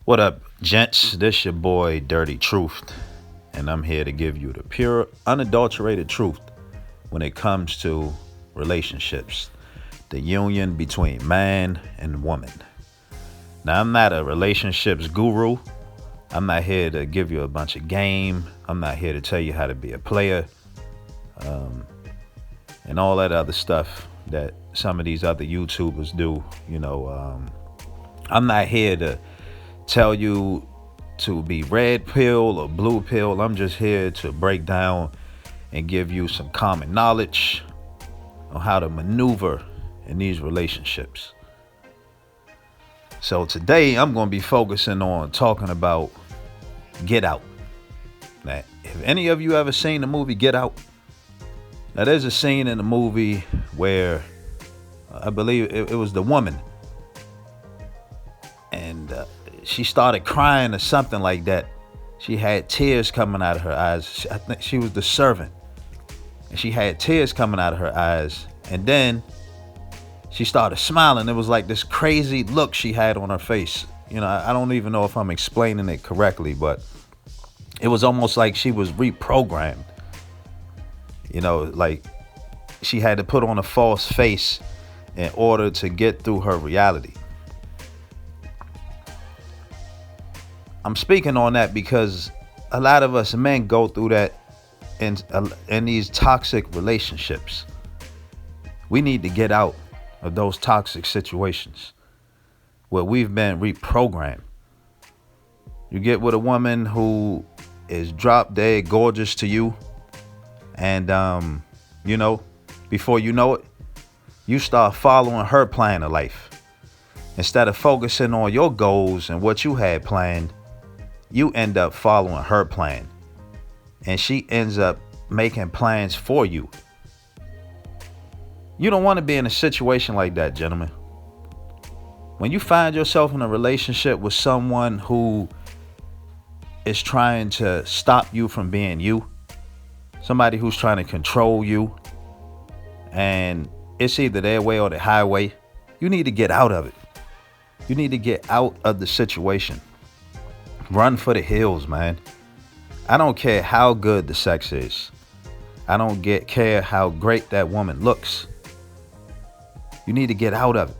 What up, gents? This your boy Dirty Truth, and I'm here to give you the pure, unadulterated truth when it comes to relationships, the union between man and woman. Now, I'm not a relationships guru. I'm not here to give you a bunch of game. I'm not here to tell you how to be a player, and all that other stuff that some of these other YouTubers do. I'm not here to tell you to be red pill or blue pill. I'm just here to break down and give you some common knowledge on how to maneuver in these relationships. So today I'm going to be focusing on talking about Get Out. Now, if any of you ever seen the movie Get Out, now there's a scene in the movie where I believe it was the woman, and she started crying or something like that. She had tears coming out of her eyes. I think she was the servant, and she had tears coming out of her eyes. And then she started smiling. It was like this crazy look she had on her face. I don't even know if I'm explaining it correctly, but it was almost like she was reprogrammed. Like she had to put on a false face in order to get through her reality. I'm speaking on that because a lot of us men go through that in these toxic relationships. We need to get out of those toxic situations where we've been reprogrammed. You get with a woman who is drop dead gorgeous to you, and before you know it, you start following her plan of life. Instead of focusing on your goals and what you had planned, you end up following her plan, and she ends up making plans for you. You don't want to be in a situation like that, gentlemen. When you find yourself in a relationship with someone who is trying to stop you from being you, somebody who's trying to control you, and it's either their way or the highway, you need to get out of it. You need to get out of the situation. Run for the hills, man. I don't care how good the sex is. I don't care how great that woman looks. You need to get out of it.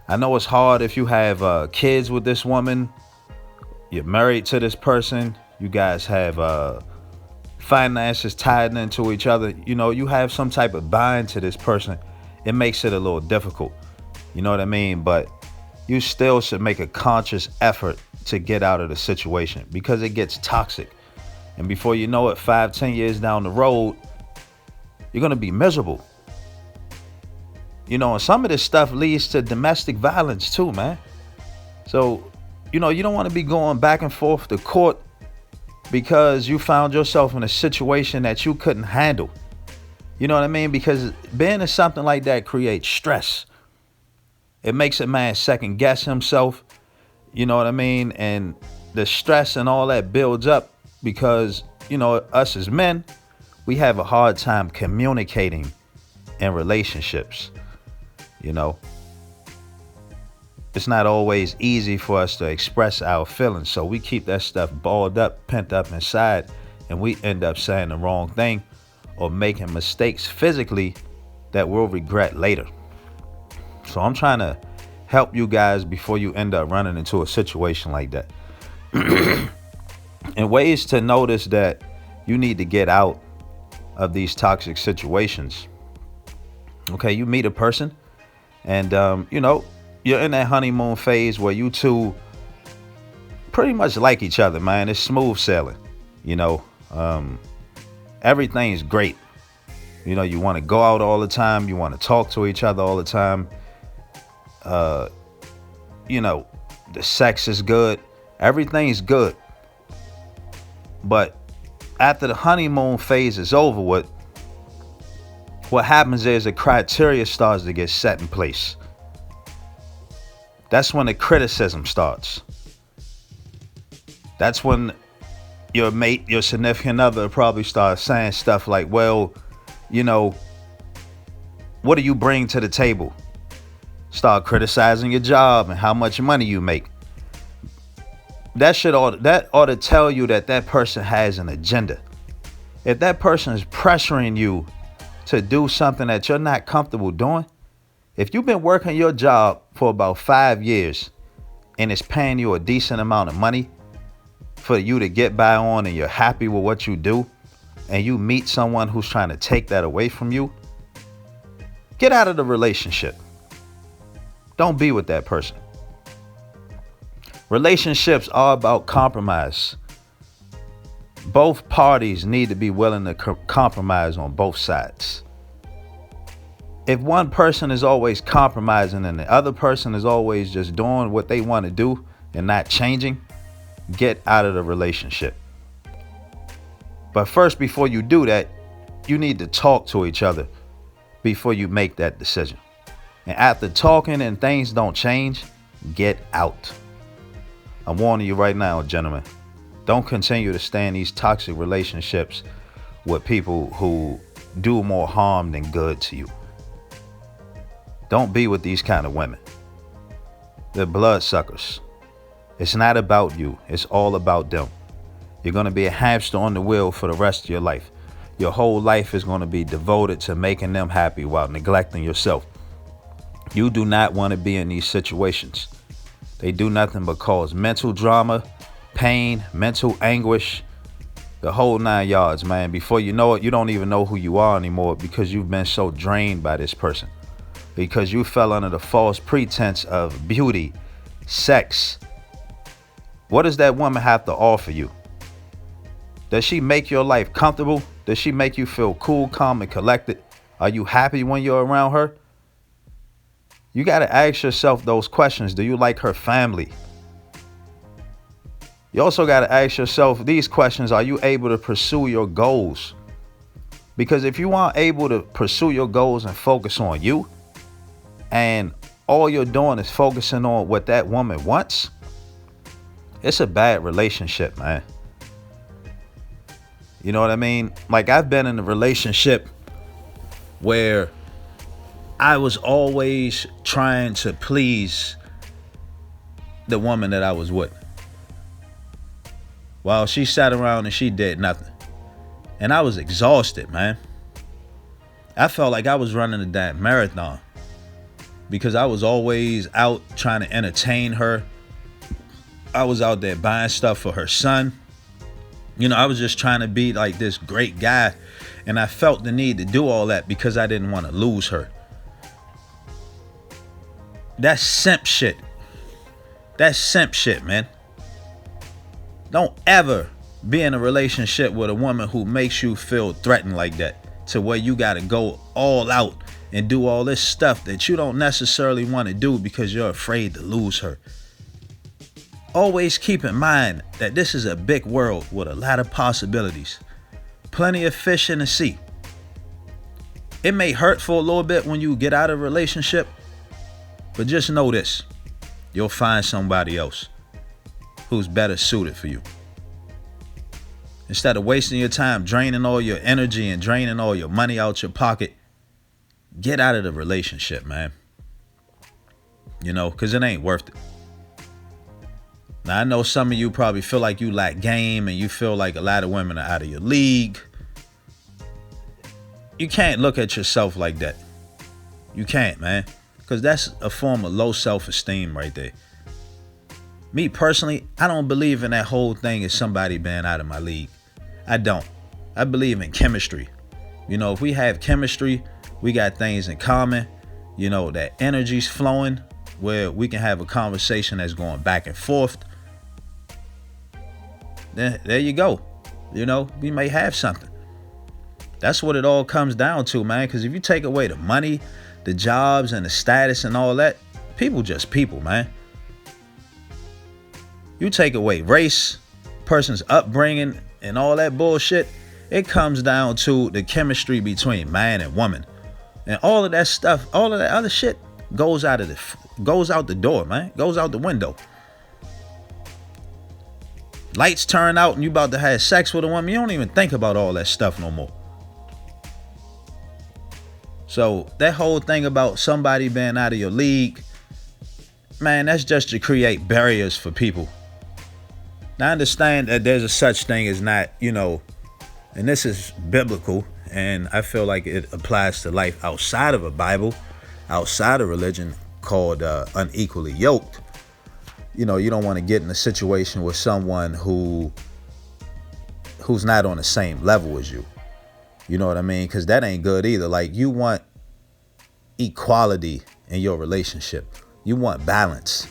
I know it's hard if you have kids with this woman. You're married to this person. You guys have finances tied into each other. You have some type of bind to this person. It makes it a little difficult. You know what I mean? But you still should make a conscious effort to get out of the situation, because it gets toxic. And before you know it, 5-10 years down the road, you're going to be miserable. And some of this stuff leads to domestic violence too, man. So, you don't want to be going back and forth to court because you found yourself in a situation that you couldn't handle. You know what I mean? Because being in something like that creates stress. It makes a man second guess himself. You know what I mean? And the stress and all that builds up because, us as men, we have a hard time communicating in relationships. It's not always easy for us to express our feelings. So we keep that stuff balled up, pent up inside, and we end up saying the wrong thing or making mistakes physically that we'll regret later. So I'm trying to help you guys before you end up running into a situation like that. And ways to notice that you need to get out of these toxic situations. Okay, you meet a person and, you're in that honeymoon phase where you two pretty much like each other, man. It's smooth sailing. Everything's great. You want to go out all the time. You want to talk to each other all the time. The sex is good. Everything's good. But after the honeymoon phase is over with, what happens is a criteria starts to get set in place. That's when the criticism starts. That's when your mate, your significant other probably starts saying stuff like, well, what do you bring to the table? Start criticizing your job and how much money you make. That ought to tell you that that person has an agenda. If that person is pressuring you to do something that you're not comfortable doing, if you've been working your job for about 5 years and it's paying you a decent amount of money for you to get by on and you're happy with what you do, and you meet someone who's trying to take that away from you, get out of the relationship. Don't be with that person. Relationships are about compromise. Both parties need to be willing to compromise on both sides. If one person is always compromising and the other person is always just doing what they want to do and not changing, get out of the relationship. But first, before you do that, you need to talk to each other before you make that decision. And after talking and things don't change, get out. I'm warning you right now, gentlemen. Don't continue to stay in these toxic relationships with people who do more harm than good to you. Don't be with these kind of women. They're bloodsuckers. It's not about you. It's all about them. You're going to be a hamster on the wheel for the rest of your life. Your whole life is going to be devoted to making them happy while neglecting yourself. You do not want to be in these situations. They do nothing but cause mental drama, pain, mental anguish, the whole 9 yards, man. Before you know it, you don't even know who you are anymore because you've been so drained by this person. Because you fell under the false pretense of beauty, sex. What does that woman have to offer you? Does she make your life comfortable? Does she make you feel cool, calm, and collected? Are you happy when you're around her? You got to ask yourself those questions. Do you like her family? You also got to ask yourself these questions. Are you able to pursue your goals? Because if you aren't able to pursue your goals and focus on you, and all you're doing is focusing on what that woman wants, it's a bad relationship, man. You know what I mean? Like, I've been in a relationship where I was always trying to please the woman that I was with, while she sat around and she did nothing. And I was exhausted, man. I felt like I was running a damn marathon because I was always out trying to entertain her. I was out there buying stuff for her son. You know, I was just trying to be like this great guy. And I felt the need to do all that because I didn't want to lose her. That's simp shit. That's simp shit, man. Don't ever be in a relationship with a woman who makes you feel threatened like that, to where you got to go all out and do all this stuff that you don't necessarily want to do because you're afraid to lose her. Always keep in mind that this is a big world with a lot of possibilities. Plenty of fish in the sea. It may hurt for a little bit when you get out of a relationship, but just know this. You'll find somebody else who's better suited for you. Instead of wasting your time draining all your energy and draining all your money out your pocket, get out of the relationship, man. You know, because it ain't worth it. Now, I know some of you probably feel like you lack game and you feel like a lot of women are out of your league. You can't look at yourself like that. You can't, man. Because that's a form of low self-esteem right there. Me personally, I don't believe in that whole thing as somebody being out of my league. I don't. I believe in chemistry. You know, if we have chemistry, we got things in common. You know, that energy's flowing where we can have a conversation that's going back and forth. Then there you go. You know, we may have something. That's what it all comes down to, man. Because if you take away the money, the jobs, and the status and all that, people just people, man. You take away race, person's upbringing, and all that bullshit, it comes down to the chemistry between man and woman. And all of that stuff, all of that other shit goes out the door, man. Goes out the window. Lights turn out and you about to have sex with a woman, you don't even think about all that stuff no more. So that whole thing about somebody being out of your league, man, that's just to create barriers for people. Now I understand that there's a such thing as not, and this is biblical, and I feel like it applies to life outside of a Bible, outside of religion, called unequally yoked. You don't want to get in a situation with someone who's not on the same level as you. You know what I mean? Because that ain't good either. Like, you want equality in your relationship. You want balance.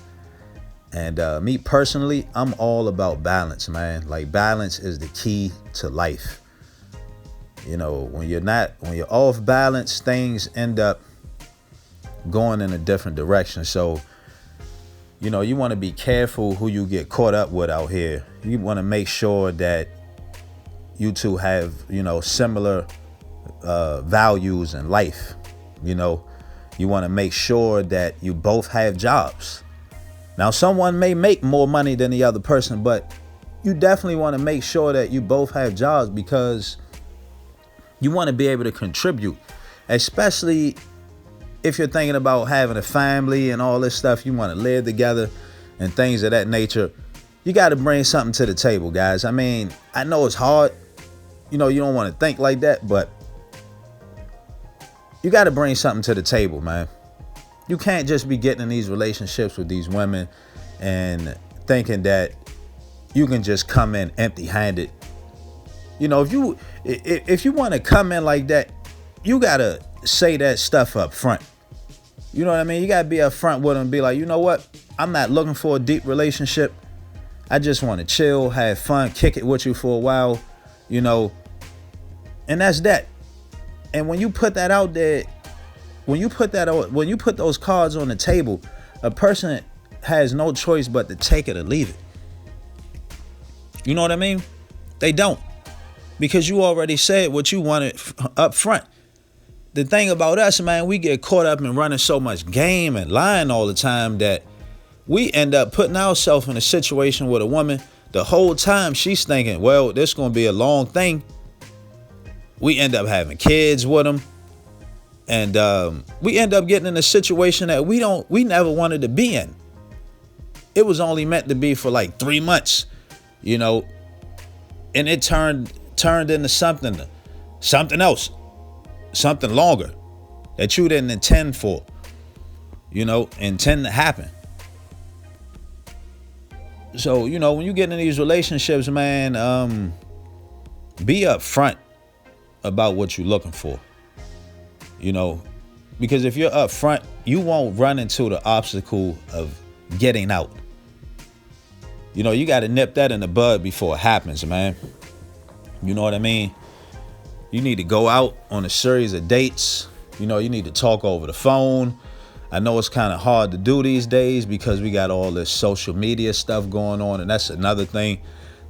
And me personally, I'm all about balance, man. Like, balance is the key to life. When you're off balance, things end up going in a different direction. So, you want to be careful who you get caught up with out here. You want to make sure that you two have, similar values in life. You want to make sure that you both have jobs. Now, someone may make more money than the other person, but you definitely want to make sure that you both have jobs, because you want to be able to contribute, especially if you're thinking about having a family and all this stuff. You want to live together and things of that nature. You got to bring something to the table, guys. I mean, I know it's hard. You don't want to think like that, but you got to bring something to the table, man. You can't just be getting in these relationships with these women and thinking that you can just come in empty-handed. If you want to come in like that, you got to say that stuff up front. You know what I mean? You got to be up front with them and be like, you know what? I'm not looking for a deep relationship. I just want to chill, have fun, kick it with you for a while, and that's that. And when you put that out there, when you put those cards on the table, a person has no choice but to take it or leave it. You know what I mean? They don't. Because you already said what you wanted up front. The thing about us, man, we get caught up in running so much game and lying all the time that we end up putting ourselves in a situation with a woman. The whole time she's thinking, well, this is going to be a long thing. We end up having kids with them. And we end up getting in a situation that we never wanted to be in. It was only meant to be for like 3 months, and it turned into something else, something longer that you didn't intend for, intend to happen. So, when you get in these relationships, man, be upfront about what you're looking for. Because if you're up front, you won't run into the obstacle of getting out. You got to nip that in the bud before it happens, man. You know what I mean? You need to go out on a series of dates. You need to talk over the phone. I know it's kind of hard to do these days because we got all this social media stuff going on. And that's another thing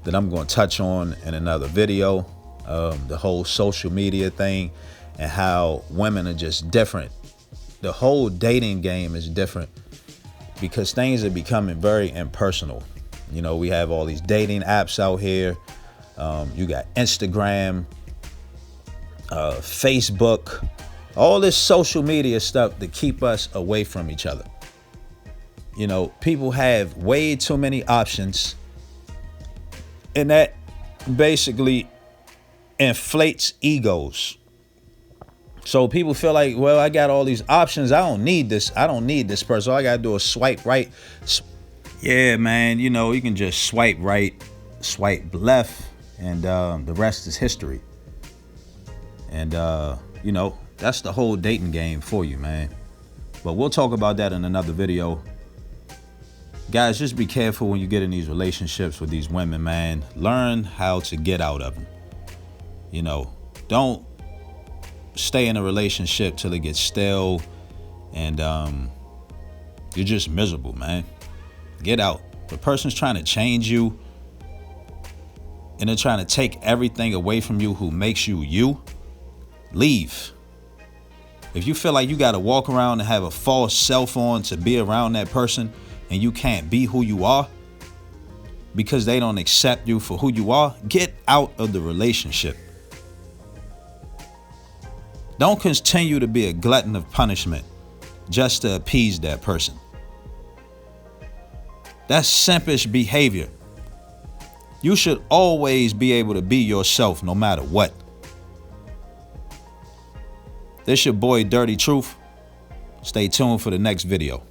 that I'm going to touch on in another video. The whole social media thing. And how women are just different. The whole dating game is different because things are becoming very impersonal. We have all these dating apps out here. You got Instagram, Facebook, all this social media stuff to keep us away from each other. People have way too many options, and that basically inflates egos. So people feel like, well, I got all these options. I don't need this. I don't need this person. All I got to do is swipe right. Yeah, man. You can just swipe right, swipe left, and the rest is history. And, that's the whole dating game for you, man. But we'll talk about that in another video. Guys, just be careful when you get in these relationships with these women, man. Learn how to get out of them. Don't stay in a relationship till it gets stale and you're just miserable, man. Get out. The person's trying to change you and they're trying to take everything away from you who makes you you. Leave. If you feel like you got to walk around and have a false self on to be around that person and you can't be who you are because they don't accept you for who you are, get out of the relationship. Don't continue to be a glutton of punishment just to appease that person. That's simpish behavior. You should always be able to be yourself no matter what. This your boy Dirty Truth. Stay tuned for the next video.